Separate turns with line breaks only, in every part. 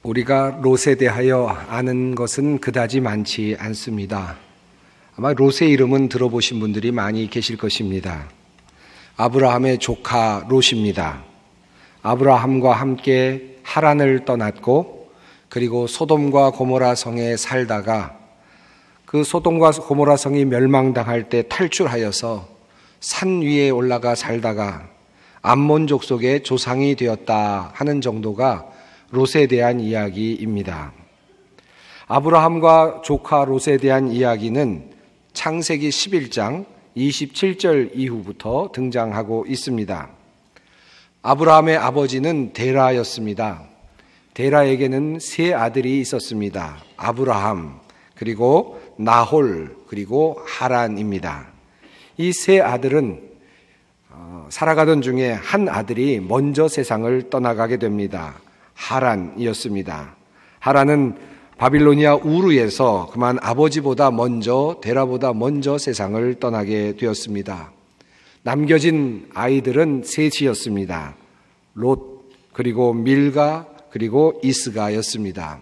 우리가 롯에 대하여 아는 것은 그다지 많지 않습니다. 아마 롯의 이름은 들어보신 분들이 많이 계실 것입니다. 아브라함의 조카 롯입니다. 아브라함과 함께 하란을 떠났고 그리고 소돔과 고모라 성에 살다가 그 소돔과 고모라 성이 멸망당할 때 탈출하여서 산 위에 올라가 살다가 암몬 족속의 조상이 되었다 하는 정도가 롯에 대한 이야기입니다. 아브라함과 조카 롯에 대한 이야기는 창세기 11장 27절 이후부터 등장하고 있습니다. 아브라함의 아버지는 데라였습니다. 데라에게는 세 아들이 있었습니다. 아브라함, 그리고 나홀, 그리고 하란입니다. 이 세 아들은 살아가던 중에 한 아들이 먼저 세상을 떠나가게 됩니다. 하란이었습니다. 하란은 바빌로니아 우르에서 그만 아버지보다 먼저, 데라보다 먼저 세상을 떠나게 되었습니다. 남겨진 아이들은 셋이었습니다. 롯, 그리고 밀가, 그리고 이스가였습니다.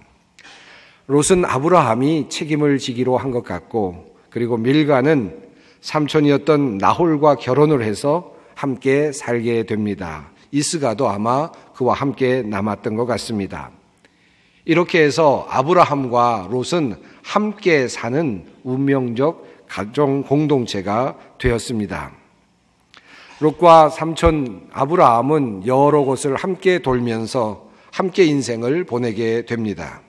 롯은 아브라함이 책임을 지기로 한 것 같고, 그리고 밀가는 삼촌이었던 나홀과 결혼을 해서 함께 살게 됩니다. 이스가도 아마 그와 함께 남았던 것 같습니다. 이렇게 해서 아브라함과 롯은 함께 사는 운명적 가정 공동체가 되었습니다. 롯과 삼촌 아브라함은 여러 곳을 함께 돌면서 함께 인생을 보내게 됩니다.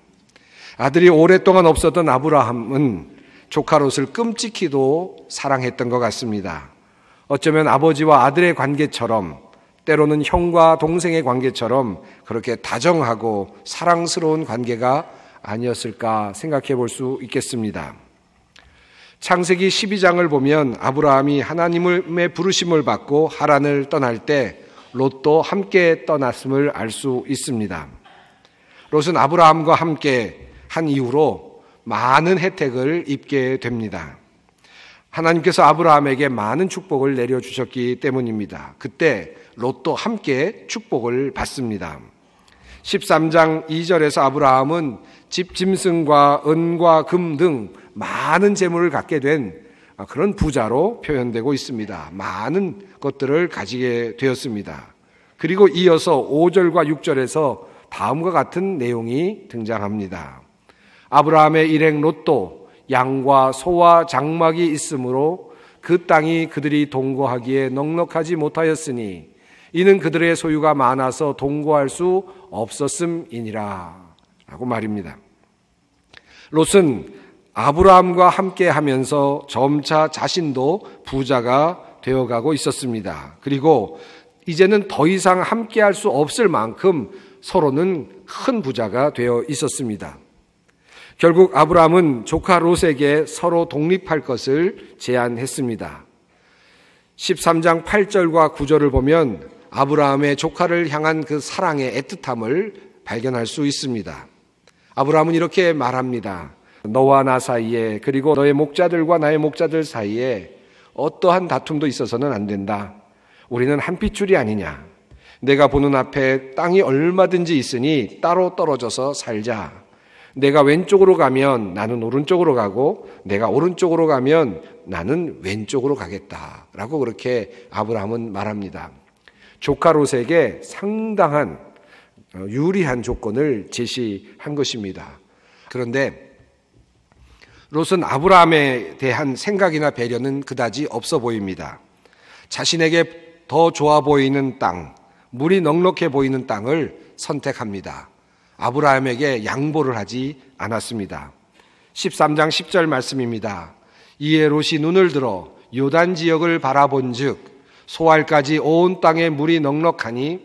아들이 오랫동안 없었던 아브라함은 조카 롯을 끔찍히도 사랑했던 것 같습니다. 어쩌면 아버지와 아들의 관계처럼, 때로는 형과 동생의 관계처럼 그렇게 다정하고 사랑스러운 관계가 아니었을까 생각해 볼 수 있겠습니다. 창세기 12장을 보면 아브라함이 하나님의 부르심을 받고 하란을 떠날 때 롯도 함께 떠났음을 알 수 있습니다. 롯은 아브라함과 함께 한 이후로 많은 혜택을 입게 됩니다. 하나님께서 아브라함에게 많은 축복을 내려주셨기 때문입니다. 그때 롯도 함께 축복을 받습니다. 13장 2절에서 아브라함은 집 짐승과 은과 금 등 많은 재물을 갖게 된 그런 부자로 표현되고 있습니다. 많은 것들을 가지게 되었습니다. 그리고 이어서 5절과 6절에서 다음과 같은 내용이 등장합니다. 아브라함의 일행 롯도 양과 소와 장막이 있으므로 그 땅이 그들이 동거하기에 넉넉하지 못하였으니 이는 그들의 소유가 많아서 동거할 수 없었음이니라 라고 말입니다. 롯은 아브라함과 함께 하면서 점차 자신도 부자가 되어가고 있었습니다. 그리고 이제는 더 이상 함께 할 수 없을 만큼 서로는 큰 부자가 되어 있었습니다. 결국 아브라함은 조카 롯에게 서로 독립할 것을 제안했습니다. 13장 8절과 9절을 보면 아브라함의 조카를 향한 그 사랑의 애틋함을 발견할 수 있습니다. 아브라함은 이렇게 말합니다. 너와 나 사이에, 그리고 너의 목자들과 나의 목자들 사이에 어떠한 다툼도 있어서는 안 된다. 우리는 한 핏줄이 아니냐. 내가 보는 앞에 땅이 얼마든지 있으니 따로 떨어져서 살자. 내가 왼쪽으로 가면 나는 오른쪽으로 가고 내가 오른쪽으로 가면 나는 왼쪽으로 가겠다라고 그렇게 아브라함은 말합니다. 조카 롯에게 상당한 유리한 조건을 제시한 것입니다. 그런데 롯은 아브라함에 대한 생각이나 배려는 그다지 없어 보입니다. 자신에게 더 좋아 보이는 땅, 물이 넉넉해 보이는 땅을 선택합니다. 아브라함에게 양보를 하지 않았습니다. 13장 10절 말씀입니다. 이에 롯이 눈을 들어 요단 지역을 바라본즉 소알까지 온 땅에 물이 넉넉하니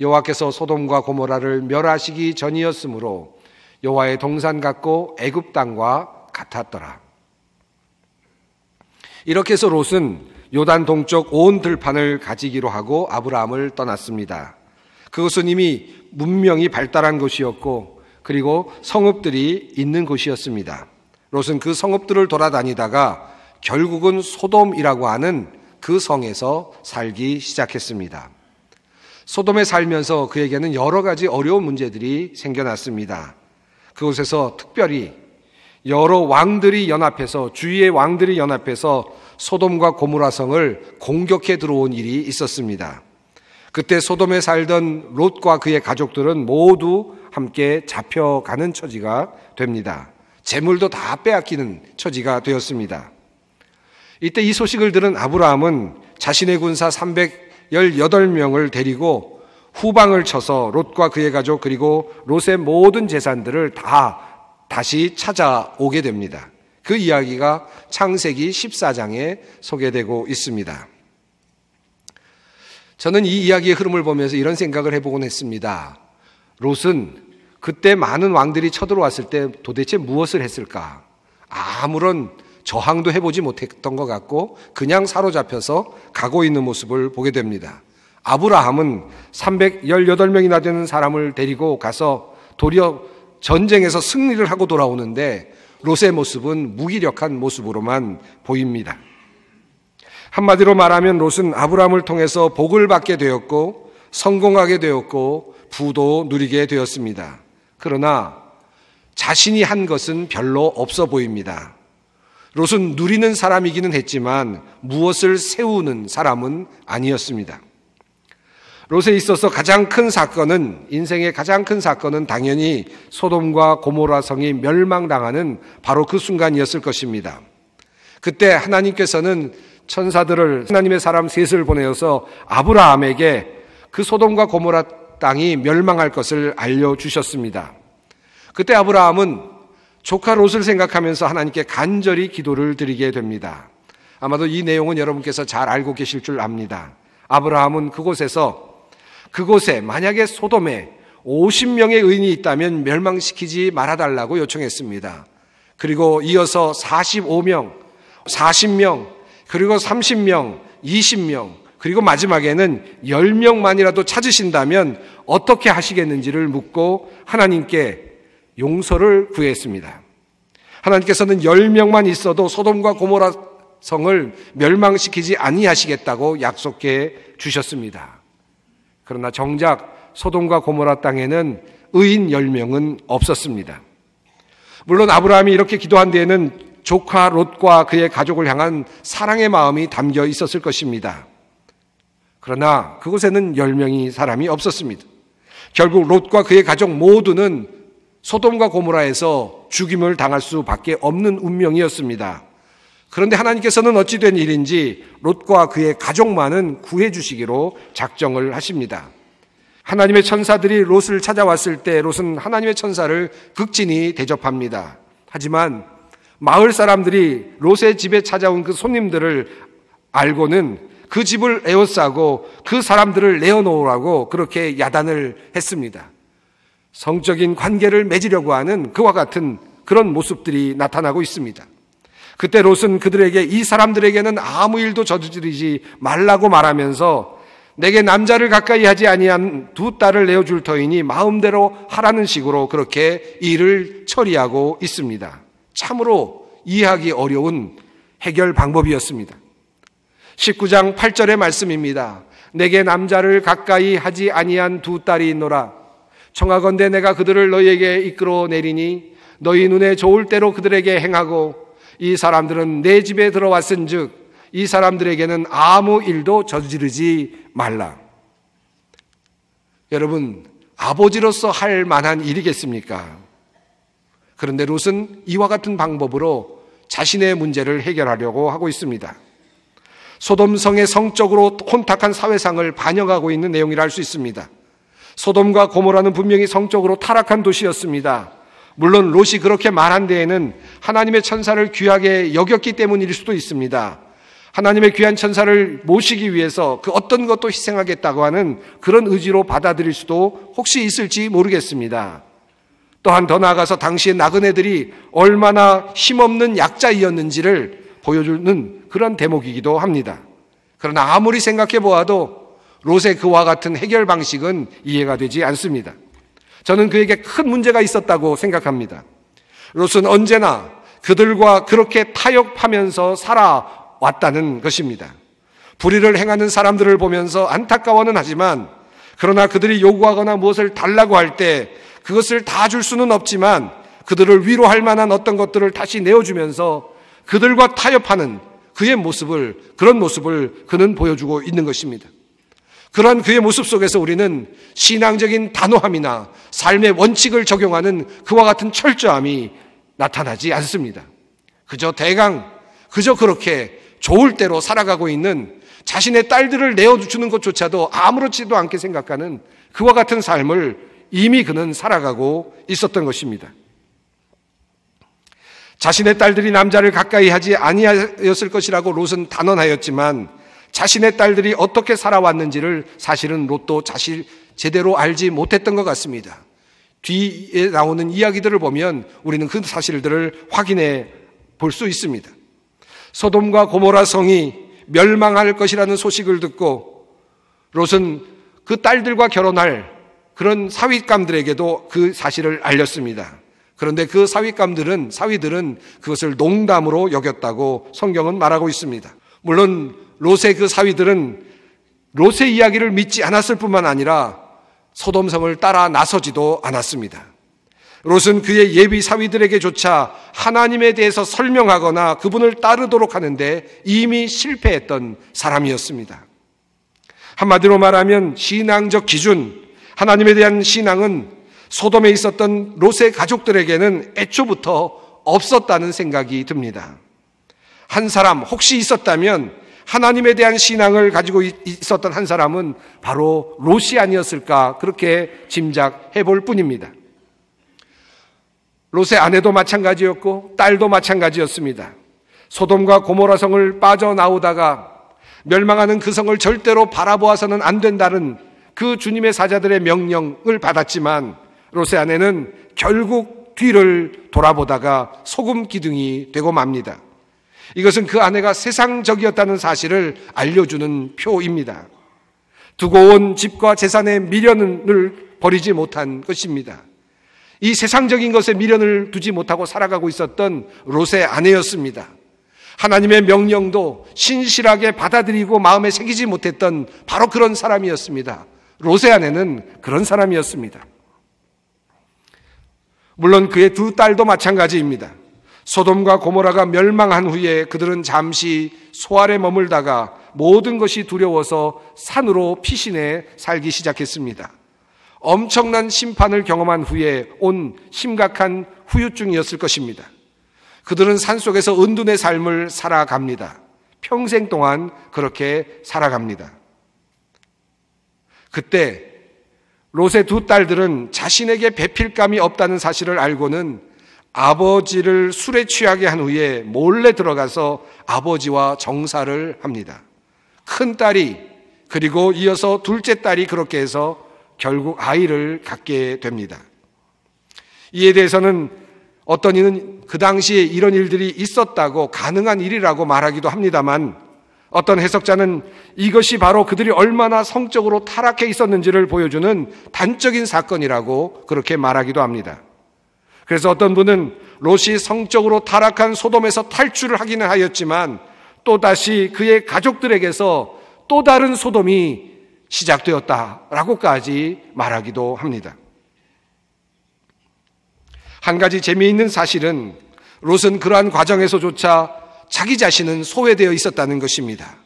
여호와께서 소돔과 고모라를 멸하시기 전이었으므로 여호와의 동산 같고 애굽 땅과 같았더라. 이렇게 해서 롯은 요단 동쪽 온 들판을 가지기로 하고 아브라함을 떠났습니다. 그것은 이미 문명이 발달한 곳이었고 그리고 성읍들이 있는 곳이었습니다. 롯은 그 성읍들을 돌아다니다가 결국은 소돔이라고 하는 그 성에서 살기 시작했습니다. 소돔에 살면서 그에게는 여러 가지 어려운 문제들이 생겨났습니다. 그곳에서 특별히 여러 왕들이 연합해서, 주위의 왕들이 연합해서 소돔과 고모라 성을 공격해 들어온 일이 있었습니다. 그때 소돔에 살던 롯과 그의 가족들은 모두 함께 잡혀가는 처지가 됩니다. 재물도 다 빼앗기는 처지가 되었습니다. 이때 이 소식을 들은 아브라함은 자신의 군사 318명을 데리고 후방을 쳐서 롯과 그의 가족 그리고 롯의 모든 재산들을 다시 찾아오게 됩니다. 그 이야기가 창세기 14장에 소개되고 있습니다. 저는 이 이야기의 흐름을 보면서 이런 생각을 해보곤 했습니다. 롯은 그때 많은 왕들이 쳐들어왔을 때 도대체 무엇을 했을까? 아무런 저항도 해보지 못했던 것 같고 그냥 사로잡혀서 가고 있는 모습을 보게 됩니다. 아브라함은 318명이나 되는 사람을 데리고 가서 도리어 전쟁에서 승리를 하고 돌아오는데 롯의 모습은 무기력한 모습으로만 보입니다. 한마디로 말하면 롯은 아브라함을 통해서 복을 받게 되었고 성공하게 되었고 부도 누리게 되었습니다. 그러나 자신이 한 것은 별로 없어 보입니다. 롯은 누리는 사람이기는 했지만 무엇을 세우는 사람은 아니었습니다. 롯에 있어서 가장 큰 사건은, 인생의 가장 큰 사건은 당연히 소돔과 고모라 성이 멸망당하는 바로 그 순간이었을 것입니다. 그때 하나님께서는 천사들을, 하나님의 사람 셋을 보내어서 아브라함에게 그 소돔과 고모라 땅이 멸망할 것을 알려주셨습니다. 그때 아브라함은 조카 롯을 생각하면서 하나님께 간절히 기도를 드리게 됩니다. 아마도 이 내용은 여러분께서 잘 알고 계실 줄 압니다. 아브라함은 그곳에 만약에 소돔에 50명의 의인이 있다면 멸망시키지 말아달라고 요청했습니다. 그리고 이어서 45명, 40명, 그리고 30명, 20명, 그리고 마지막에는 10명만이라도 찾으신다면 어떻게 하시겠는지를 묻고 하나님께 용서를 구했습니다. 하나님께서는 10명만 있어도 소돔과 고모라 성을 멸망시키지 아니하시겠다고 약속해 주셨습니다. 그러나 정작 소돔과 고모라 땅에는 의인 10명은 없었습니다. 물론 아브라함이 이렇게 기도한 데에는 조카 롯과 그의 가족을 향한 사랑의 마음이 담겨 있었을 것입니다. 그러나 그곳에는 10명의 사람이 없었습니다. 결국 롯과 그의 가족 모두는 소돔과 고모라에서 죽임을 당할 수밖에 없는 운명이었습니다. 그런데 하나님께서는 어찌 된 일인지 롯과 그의 가족만은 구해 주시기로 작정을 하십니다. 하나님의 천사들이 롯을 찾아왔을 때 롯은 하나님의 천사를 극진히 대접합니다. 하지만 마을 사람들이 롯의 집에 찾아온 그 손님들을 알고는 그 집을 에워싸고 그 사람들을 내어놓으라고 그렇게 야단을 했습니다. 성적인 관계를 맺으려고 하는 그와 같은 그런 모습들이 나타나고 있습니다. 그때 롯은 그들에게 이 사람들에게는 아무 일도 저지르지 말라고 말하면서 내게 남자를 가까이 하지 아니한 두 딸을 내어줄 터이니 마음대로 하라는 식으로 그렇게 일을 처리하고 있습니다. 참으로 이해하기 어려운 해결 방법이었습니다. 19장 8절의 말씀입니다. 내게 남자를 가까이 하지 아니한 두 딸이 있노라. 청하건대 내가 그들을 너희에게 이끌어 내리니 너희 눈에 좋을 대로 그들에게 행하고 이 사람들은 내 집에 들어왔은즉 이 사람들에게는 아무 일도 저지르지 말라. 여러분, 아버지로서 할 만한 일이겠습니까? 그런데 롯은 이와 같은 방법으로 자신의 문제를 해결하려고 하고 있습니다. 소돔성의 성적으로 혼탁한 사회상을 반영하고 있는 내용이라 할 수 있습니다. 소돔과 고모라는 분명히 성적으로 타락한 도시였습니다. 물론 롯이 그렇게 말한 데에는 하나님의 천사를 귀하게 여겼기 때문일 수도 있습니다. 하나님의 귀한 천사를 모시기 위해서 그 어떤 것도 희생하겠다고 하는 그런 의지로 받아들일 수도 혹시 있을지 모르겠습니다. 또한 더 나아가서 당시의 나그네들이 얼마나 힘없는 약자이었는지를 보여주는 그런 대목이기도 합니다. 그러나 아무리 생각해 보아도 롯의 그와 같은 해결 방식은 이해가 되지 않습니다. 저는 그에게 큰 문제가 있었다고 생각합니다. 롯은 언제나 그들과 그렇게 타협하면서 살아왔다는 것입니다. 불의를 행하는 사람들을 보면서 안타까워는 하지만 그러나 그들이 요구하거나 무엇을 달라고 할 때 그것을 다 줄 수는 없지만 그들을 위로할 만한 어떤 것들을 다시 내어주면서 그들과 타협하는 그런 모습을 그는 보여주고 있는 것입니다. 그러한 그의 모습 속에서 우리는 신앙적인 단호함이나 삶의 원칙을 적용하는 그와 같은 철저함이 나타나지 않습니다. 그저 그렇게 좋을 대로 살아가고 있는 자신의 딸들을 내어주는 것조차도 아무렇지도 않게 생각하는 그와 같은 삶을 이미 그는 살아가고 있었던 것입니다. 자신의 딸들이 남자를 가까이 하지 아니하였을 것이라고 롯은 단언하였지만 자신의 딸들이 어떻게 살아왔는지를 사실은 롯도 제대로 알지 못했던 것 같습니다. 뒤에 나오는 이야기들을 보면 우리는 그 사실들을 확인해 볼 수 있습니다. 소돔과 고모라 성이 멸망할 것이라는 소식을 듣고 롯은 그 딸들과 결혼할 그런 사윗감들에게도 그 사실을 알렸습니다. 그런데 그 사위들은 그것을 농담으로 여겼다고 성경은 말하고 있습니다. 물론 롯의 그 사위들은 롯의 이야기를 믿지 않았을 뿐만 아니라 소돔성을 따라 나서지도 않았습니다. 롯은 그의 예비 사위들에게조차 하나님에 대해서 설명하거나 그분을 따르도록 하는데 이미 실패했던 사람이었습니다. 한마디로 말하면 신앙적 기준, 하나님에 대한 신앙은 소돔에 있었던 롯의 가족들에게는 애초부터 없었다는 생각이 듭니다. 한 사람 혹시 있었다면 하나님에 대한 신앙을 가지고 있었던 한 사람은 바로 롯이 아니었을까 그렇게 짐작해 볼 뿐입니다. 롯의 아내도 마찬가지였고 딸도 마찬가지였습니다. 소돔과 고모라 성을 빠져나오다가 멸망하는 그 성을 절대로 바라보아서는 안 된다는 그 주님의 사자들의 명령을 받았지만 롯의 아내는 결국 뒤를 돌아보다가 소금 기둥이 되고 맙니다. 이것은 그 아내가 세상적이었다는 사실을 알려주는 표입니다. 두고 온 집과 재산의 미련을 버리지 못한 것입니다. 이 세상적인 것에 미련을 두지 못하고 살아가고 있었던 롯의 아내였습니다. 하나님의 명령도 신실하게 받아들이고 마음에 새기지 못했던 바로 그런 사람이었습니다. 롯의 아내는 그런 사람이었습니다. 물론 그의 두 딸도 마찬가지입니다. 소돔과 고모라가 멸망한 후에 그들은 잠시 소알에 머물다가 모든 것이 두려워서 산으로 피신해 살기 시작했습니다. 엄청난 심판을 경험한 후에 온 심각한 후유증이었을 것입니다. 그들은 산속에서 은둔의 삶을 살아갑니다. 평생 동안 그렇게 살아갑니다. 그때 롯의 두 딸들은 자신에게 배필감이 없다는 사실을 알고는 아버지를 술에 취하게 한 후에 몰래 들어가서 아버지와 정사를 합니다. 큰 딸이 그리고 이어서 둘째 딸이 그렇게 해서 결국 아이를 갖게 됩니다. 이에 대해서는 어떤 이는 그 당시에 이런 일들이 있었다고 가능한 일이라고 말하기도 합니다만 어떤 해석자는 이것이 바로 그들이 얼마나 성적으로 타락해 있었는지를 보여주는 단적인 사건이라고 그렇게 말하기도 합니다. 그래서 어떤 분은 롯이 성적으로 타락한 소돔에서 탈출을 하기는 하였지만 또다시 그의 가족들에게서 또 다른 소돔이 시작되었다라고까지 말하기도 합니다. 한 가지 재미있는 사실은 롯은 그러한 과정에서조차 자기 자신은 소외되어 있었다는 것입니다.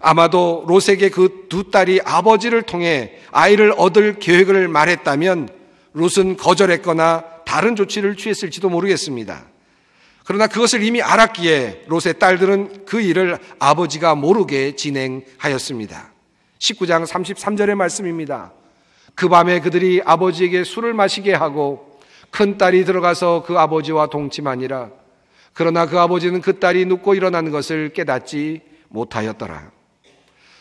아마도 롯에게 그 두 딸이 아버지를 통해 아이를 얻을 계획을 말했다면 롯은 거절했거나 다른 조치를 취했을지도 모르겠습니다. 그러나 그것을 이미 알았기에 롯의 딸들은 그 일을 아버지가 모르게 진행하였습니다. 19장 33절의 말씀입니다. 그 밤에 그들이 아버지에게 술을 마시게 하고 큰딸이 들어가서 그 아버지와 동침하니라. 그러나 그 아버지는 그 딸이 눕고 일어나는 것을 깨닫지 못하였더라.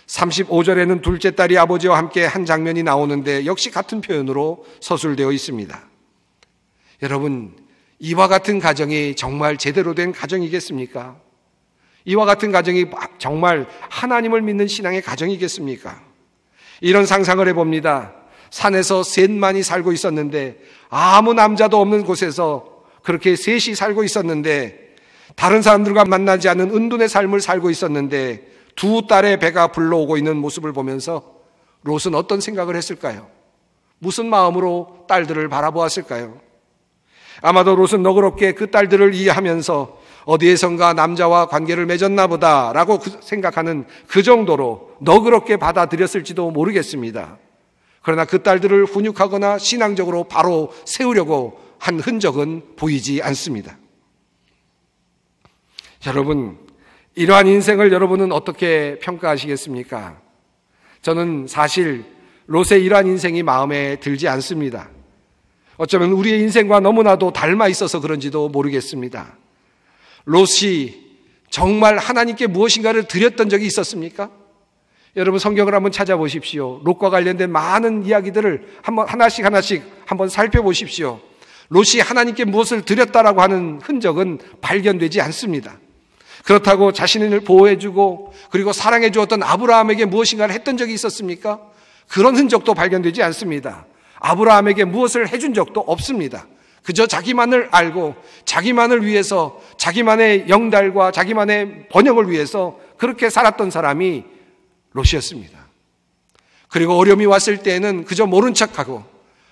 35절에는 둘째 딸이 아버지와 함께 한 장면이 나오는데 역시 같은 표현으로 서술되어 있습니다. 여러분, 이와 같은 가정이 정말 제대로 된 가정이겠습니까? 이와 같은 가정이 정말 하나님을 믿는 신앙의 가정이겠습니까? 이런 상상을 해봅니다. 산에서 셋만이 살고 있었는데 아무 남자도 없는 곳에서 그렇게 셋이 살고 있었는데 다른 사람들과 만나지 않은 은둔의 삶을 살고 있었는데 두 딸의 배가 불러오고 있는 모습을 보면서 롯은 어떤 생각을 했을까요? 무슨 마음으로 딸들을 바라보았을까요? 아마도 롯은 너그럽게 그 딸들을 이해하면서 어디에선가 남자와 관계를 맺었나 보다라고 생각하는 그 정도로 너그럽게 받아들였을지도 모르겠습니다. 그러나 그 딸들을 훈육하거나 신앙적으로 바로 세우려고 한 흔적은 보이지 않습니다. 여러분, 이러한 인생을 여러분은 어떻게 평가하시겠습니까? 저는 사실 롯의 이러한 인생이 마음에 들지 않습니다. 어쩌면 우리의 인생과 너무나도 닮아 있어서 그런지도 모르겠습니다. 롯이 정말 하나님께 무엇인가를 드렸던 적이 있었습니까? 여러분 성경을 한번 찾아보십시오. 롯과 관련된 많은 이야기들을 한번 하나씩 한번 살펴보십시오. 롯이 하나님께 무엇을 드렸다라고 하는 흔적은 발견되지 않습니다. 그렇다고 자신을 보호해주고 그리고 사랑해 주었던 아브라함에게 무엇인가를 했던 적이 있었습니까? 그런 흔적도 발견되지 않습니다. 아브라함에게 무엇을 해준 적도 없습니다. 그저 자기만을 알고 자기만을 위해서 자기만의 영달과 자기만의 번영을 위해서 그렇게 살았던 사람이 롯이었습니다. 그리고 어려움이 왔을 때에는 그저 모른 척하고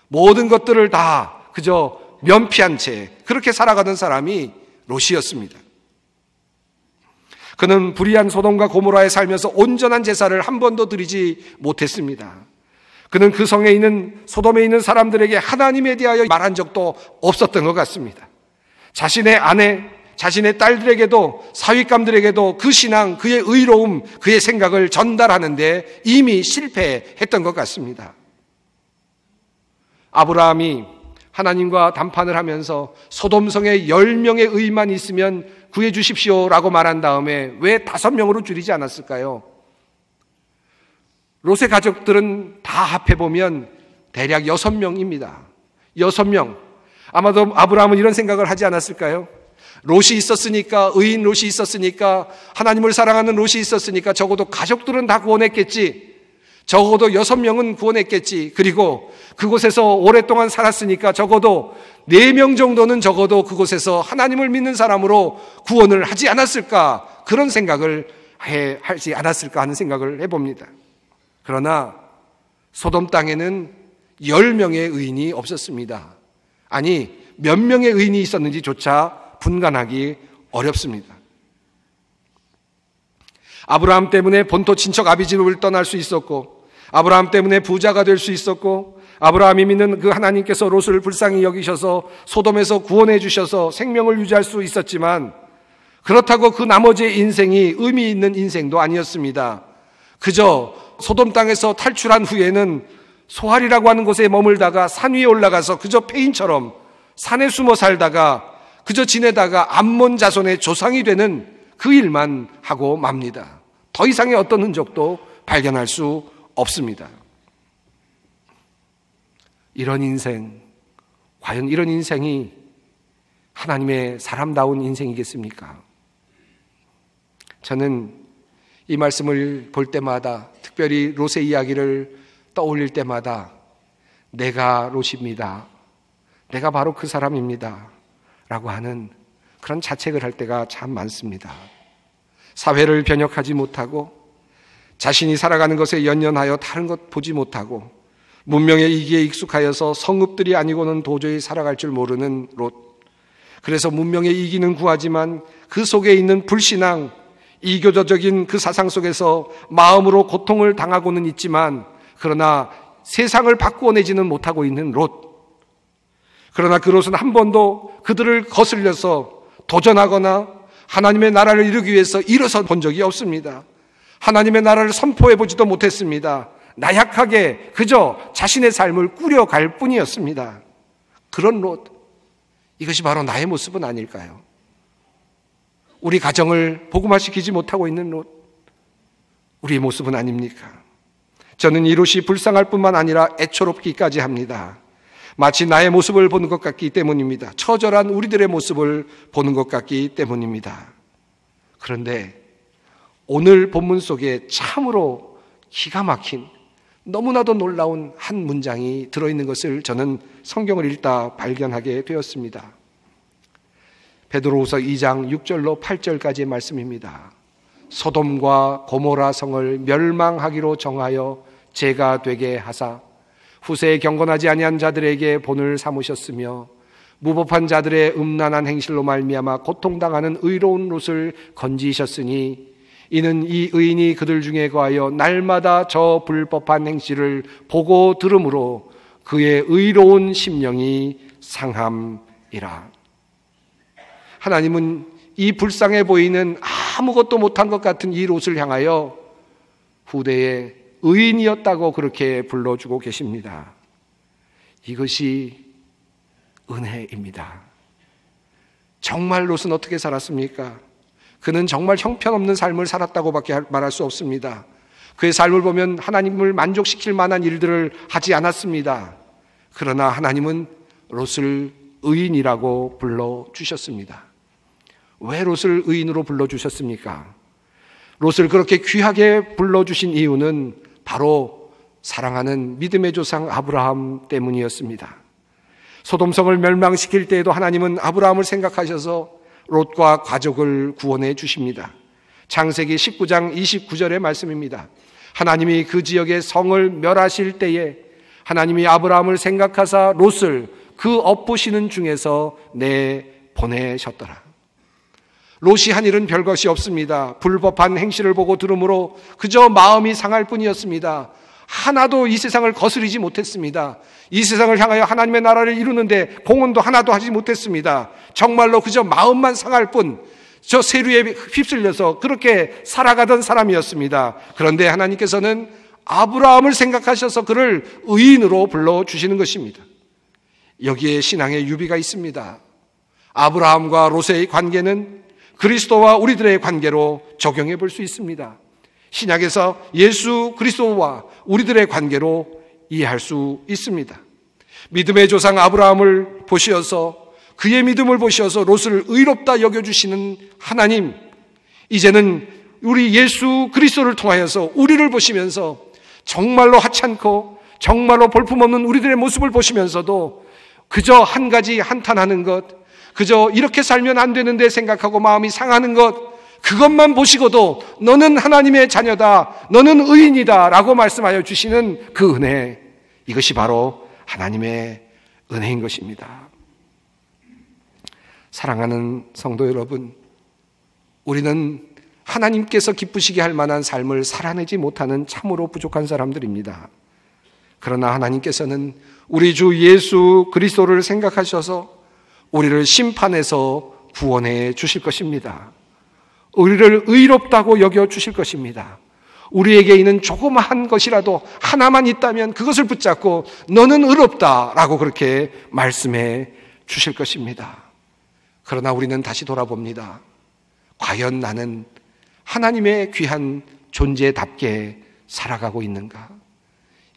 모든 것들을 다 그저 면피한 채 그렇게 살아가던 사람이 롯이었습니다. 그는 불의한 소돔과 고모라에 살면서 온전한 제사를 한 번도 드리지 못했습니다. 그는 그 성에 있는 소돔에 있는 사람들에게 하나님에 대하여 말한 적도 없었던 것 같습니다. 자신의 아내, 자신의 딸들에게도 사윗감들에게도 그 신앙, 그의 의로움, 그의 생각을 전달하는데 이미 실패했던 것 같습니다. 아브라함이 하나님과 담판을 하면서 소돔성에 10명의 의만 있으면 구해 주십시오라고 말한 다음에 왜 5명으로 줄이지 않았을까요? 롯의 가족들은 다 합해보면 대략 6명입니다. 6명. 아마도 아브라함은 이런 생각을 하지 않았을까요? 롯이 있었으니까, 의인 롯이 있었으니까, 하나님을 사랑하는 롯이 있었으니까 적어도 가족들은 다 구원했겠지. 적어도 6명은 구원했겠지. 그리고 그곳에서 오랫동안 살았으니까 적어도 4명 정도는 적어도 그곳에서 하나님을 믿는 사람으로 구원을 하지 않았을까. 그런 생각을 하지 않았을까 하는 생각을 해봅니다. 그러나 소돔 땅에는 10명의 의인이 없었습니다. 아니, 몇 명의 의인이 있었는지조차 분간하기 어렵습니다. 아브라함 때문에 본토 친척 아비집을 떠날 수 있었고, 아브라함 때문에 부자가 될 수 있었고, 아브라함이 믿는 그 하나님께서 롯을 불쌍히 여기셔서 소돔에서 구원해 주셔서 생명을 유지할 수 있었지만, 그렇다고 그 나머지의 인생이 의미 있는 인생도 아니었습니다. 그저 소돔 땅에서 탈출한 후에는 소할이라고 하는 곳에 머물다가 산 위에 올라가서 그저 페인처럼 산에 숨어 살다가 그저 지내다가 암몬 자손의 조상이 되는 그 일만 하고 맙니다. 더 이상의 어떤 흔적도 발견할 수 없습니다. 이런 인생, 과연 이런 인생이 하나님의 사람다운 인생이겠습니까? 저는 이 말씀을 볼 때마다, 특별히 롯의 이야기를 떠올릴 때마다 내가 롯입니다. 내가 바로 그 사람입니다. 라고 하는 그런 자책을 할 때가 참 많습니다. 사회를 변혁하지 못하고 자신이 살아가는 것에 연연하여 다른 것 보지 못하고 문명의 이기에 익숙하여서 성읍들이 아니고는 도저히 살아갈 줄 모르는 롯. 그래서 문명의 이기는 구하지만 그 속에 있는 불신앙, 이교도적인 그 사상 속에서 마음으로 고통을 당하고는 있지만 그러나 세상을 바꾸어내지는 못하고 있는 롯. 그러나 그 롯은 한 번도 그들을 거슬려서 도전하거나 하나님의 나라를 이루기 위해서 일어서 본 적이 없습니다. 하나님의 나라를 선포해 보지도 못했습니다. 나약하게 그저 자신의 삶을 꾸려갈 뿐이었습니다. 그런 롯, 이것이 바로 나의 모습은 아닐까요? 우리 가정을 복음화시키지 못하고 있는 롯, 우리의 모습은 아닙니까? 저는 이 롯이 불쌍할 뿐만 아니라 애처롭기까지 합니다. 마치 나의 모습을 보는 것 같기 때문입니다. 처절한 우리들의 모습을 보는 것 같기 때문입니다. 그런데 오늘 본문 속에 참으로 기가 막힌 너무나도 놀라운 한 문장이 들어있는 것을 저는 성경을 읽다 발견하게 되었습니다. 베드로후서 2장 6절로 8절까지의 말씀입니다. 소돔과 고모라 성을 멸망하기로 정하여 죄가 되게 하사 후세에 경건하지 아니한 자들에게 본을 삼으셨으며 무법한 자들의 음란한 행실로 말미암아 고통당하는 의로운 롯을 건지셨으니 이는 이 의인이 그들 중에 거하여 날마다 저 불법한 행실을 보고 들으므로 그의 의로운 심령이 상함이라. 하나님은 이 불쌍해 보이는 아무것도 못한 것 같은 이 롯을 향하여 후대에 의인이었다고 그렇게 불러주고 계십니다. 이것이 은혜입니다. 정말 롯은 어떻게 살았습니까? 그는 정말 형편없는 삶을 살았다고밖에 말할 수 없습니다. 그의 삶을 보면 하나님을 만족시킬 만한 일들을 하지 않았습니다. 그러나 하나님은 롯을 의인이라고 불러주셨습니다. 왜 롯을 의인으로 불러주셨습니까? 롯을 그렇게 귀하게 불러주신 이유는 바로 사랑하는 믿음의 조상 아브라함 때문이었습니다. 소돔성을 멸망시킬 때에도 하나님은 아브라함을 생각하셔서 롯과 가족을 구원해 주십니다. 창세기 19장 29절의 말씀입니다. 하나님이 그 지역의 성을 멸하실 때에 하나님이 아브라함을 생각하사 롯을 그 엎으시는 중에서 내보내셨더라. 롯이 한 일은 별것이 없습니다. 불법한 행실을 보고 들으므로 그저 마음이 상할 뿐이었습니다. 하나도 이 세상을 거스르지 못했습니다. 이 세상을 향하여 하나님의 나라를 이루는데 공헌도 하나도 하지 못했습니다. 정말로 그저 마음만 상할 뿐, 저 세류에 휩쓸려서 그렇게 살아가던 사람이었습니다. 그런데 하나님께서는 아브라함을 생각하셔서 그를 의인으로 불러주시는 것입니다. 여기에 신앙의 유비가 있습니다. 아브라함과 롯의 관계는 그리스도와 우리들의 관계로 적용해 볼 수 있습니다. 신약에서 예수 그리스도와 우리들의 관계로 이해할 수 있습니다. 믿음의 조상 아브라함을 보시어서 그의 믿음을 보시어서 롯을 의롭다 여겨주시는 하나님, 이제는 우리 예수 그리스도를 통하여서 우리를 보시면서 정말로 하찮고 정말로 볼품없는 우리들의 모습을 보시면서도 그저 한 가지 한탄하는 것, 그저 이렇게 살면 안 되는데 생각하고 마음이 상하는 것, 그것만 보시고도 너는 하나님의 자녀다, 너는 의인이다 라고 말씀하여 주시는 그 은혜, 이것이 바로 하나님의 은혜인 것입니다. 사랑하는 성도 여러분, 우리는 하나님께서 기쁘시게 할 만한 삶을 살아내지 못하는 참으로 부족한 사람들입니다. 그러나 하나님께서는 우리 주 예수 그리스도를 생각하셔서 우리를 심판에서 구원해 주실 것입니다. 우리를 의롭다고 여겨 주실 것입니다. 우리에게 있는 조그마한 것이라도 하나만 있다면 그것을 붙잡고 너는 의롭다라고 그렇게 말씀해 주실 것입니다. 그러나 우리는 다시 돌아봅니다. 과연 나는 하나님의 귀한 존재답게 살아가고 있는가?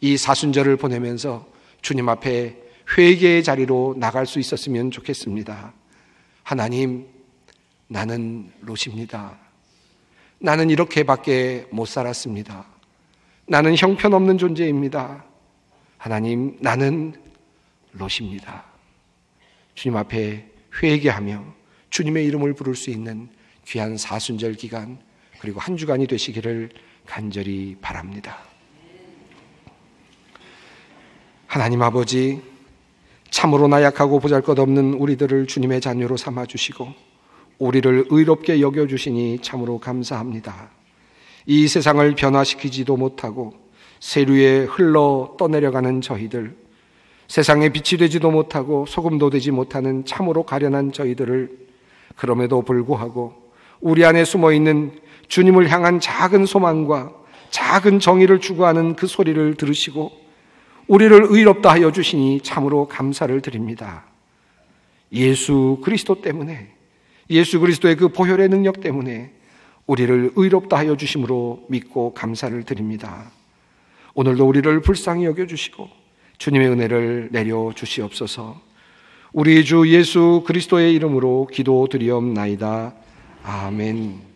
이 사순절을 보내면서 주님 앞에 회개의 자리로 나갈 수 있었으면 좋겠습니다. 하나님, 나는 롯입니다. 나는 이렇게밖에 못 살았습니다. 나는 형편없는 존재입니다. 하나님, 나는 롯입니다. 주님 앞에 회개하며 주님의 이름을 부를 수 있는 귀한 사순절 기간, 그리고 한 주간이 되시기를 간절히 바랍니다. 하나님 아버지, 참으로 나약하고 보잘것없는 우리들을 주님의 자녀로 삼아주시고 우리를 의롭게 여겨주시니 참으로 감사합니다. 이 세상을 변화시키지도 못하고 세류에 흘러 떠내려가는 저희들, 세상에 빛이 되지도 못하고 소금도 되지 못하는 참으로 가련한 저희들을 그럼에도 불구하고 우리 안에 숨어있는 주님을 향한 작은 소망과 작은 정의를 추구하는 그 소리를 들으시고 우리를 의롭다 하여 주시니 참으로 감사를 드립니다. 예수 그리스도 때문에, 예수 그리스도의 그 보혈의 능력 때문에 우리를 의롭다 하여 주심으로 믿고 감사를 드립니다. 오늘도 우리를 불쌍히 여겨주시고 주님의 은혜를 내려 주시옵소서. 우리 주 예수 그리스도의 이름으로 기도드리옵나이다. 아멘.